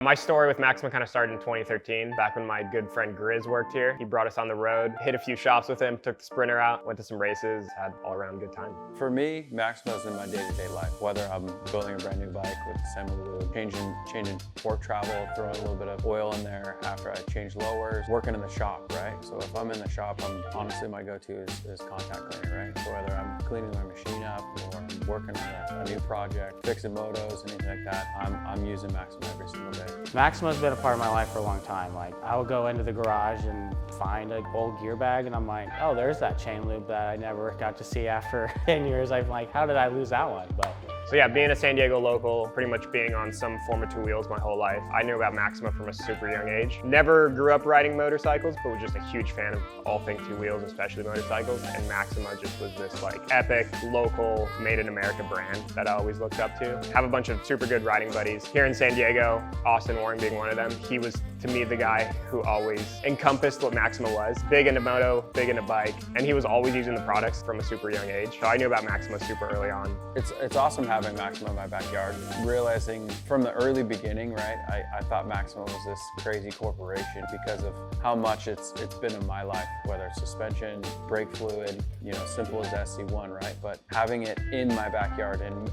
My story with Maxima kind of started in 2013, back when my good friend Grizz worked here. He brought us on the road, hit a few shops with him, took the Sprinter out, went to some races, had all around good time. For me, Maxima is in my day-to-day life, whether I'm building a brand new bike with semi-lube, changing fork travel, throwing a little bit of oil in there after I change lowers, working in the shop, right? So if I'm in the shop, honestly my go-to is contact cleaning, right? So whether I'm cleaning my machine up or I'm working on a new project, fixing motos, anything like that, I'm using Maxima every single day. Maxima's been a part of my life for a long time. Like, I would go into the garage and find an old gear bag and I'm like, oh, there's that chain lube that I never got to see after 10 years. I'm like, how did I lose that one? But so yeah, being a San Diego local, pretty much being on some form of two wheels my whole life, I knew about Maxima from a super young age. Never grew up riding motorcycles, but was just a huge fan of all things two wheels, especially motorcycles. And Maxima just was this like epic, local, made in America brand that I always looked up to. Have a bunch of super good riding buddies here in San Diego, Austin Warren being one of them. He was, to me, the guy who always encompassed what Maxima was. Big into moto, big into bike, and he was always using the products from a super young age. So I knew about Maxima super early on. It's awesome having Maxima in my backyard. Realizing from the early beginning, right, I thought Maxima was this crazy corporation because of how much it's been in my life, whether it's suspension, brake fluid, you know, simple as SC1, right? But having it in my backyard and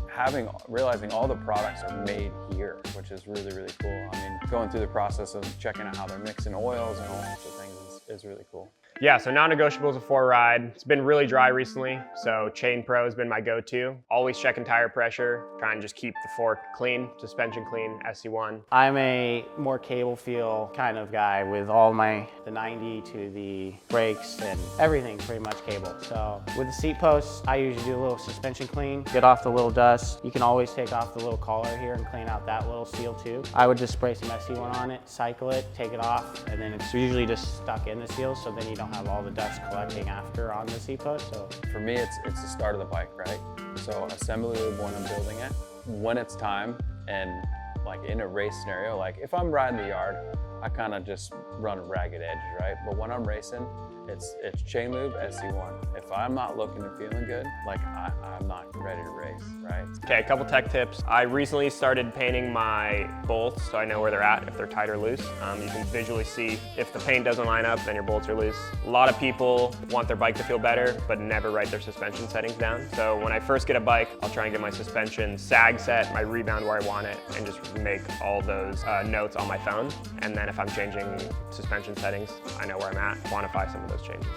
realizing all the products are made here, which is really, really cool. I mean, going through the process of checking out how they're mixing oils and all sorts of things is really cool. Yeah, so non-negotiables a 4-ride. It's been really dry recently, so Chain Pro has been my go-to. Always checking tire pressure, trying to just keep the fork clean, suspension clean, SC1. I'm a more cable feel kind of guy with all the 90 to the brakes and everything pretty much cable. So with the seat posts, I usually do a little suspension clean, get off the little dust. You can always take off the little collar here and clean out that little seal too. I would just spray some SC1 on it, cycle it, take it off, and then it's usually just stuck in the seal, so then you don't have all the dust collecting after on the seat post. So for me, it's the start of the bike, right? So a semi-lube when I'm building it, when it's time, and like in a race scenario, like if I'm riding the yard, I kind of just run a ragged edge, right? But when I'm racing, it's chain lube, SC1. If I'm not looking and feeling good, like I'm not ready to race, right? Okay, a couple tech tips. I recently started painting my bolts so I know where they're at, if they're tight or loose. You can visually see if the paint doesn't line up, then your bolts are loose. A lot of people want their bike to feel better, but never write their suspension settings down. So when I first get a bike, I'll try and get my suspension sag set, my rebound where I want it, and just make all those notes on my phone. And then if I'm changing suspension settings, I know where I'm at, quantify some of those changes.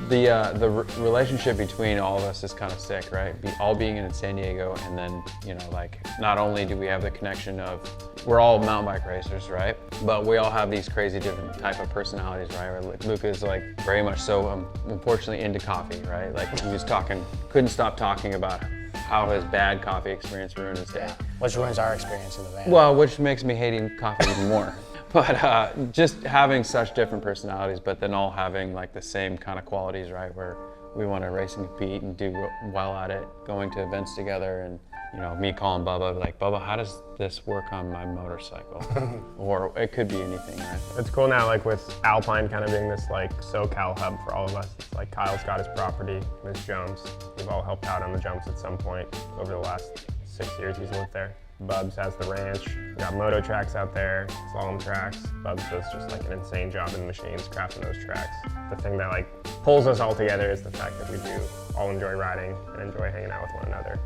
The relationship between all of us is kind of sick, right? All being in San Diego, and then, you know, like, not only do we have the connection of, we're all mountain bike racers, right? But we all have these crazy different type of personalities, right? Like, Luca is like very much so, unfortunately, into coffee, right? Like, he was couldn't stop talking about how his bad coffee experience ruined his day. yeah, which ruins our experience in the van. Well, which makes me hating coffee even more. But just having such different personalities, but then all having like the same kind of qualities, right? Where we want to race and compete and do well at it, going to events together, and you know, me calling Bubba, like, Bubba, how does this work on my motorcycle? Or it could be anything, right? It's cool now, like with Alpine kind of being this like SoCal hub for all of us. It's like Kyle's got his property, his jumps. We've all helped out on the jumps at some point over the last 6 years he's lived there. Bubs has the ranch. We got moto tracks out there, slalom tracks. Bubs does just like an insane job in the machines, crafting those tracks. The thing that like pulls us all together is the fact that we do all enjoy riding and enjoy hanging out with one another.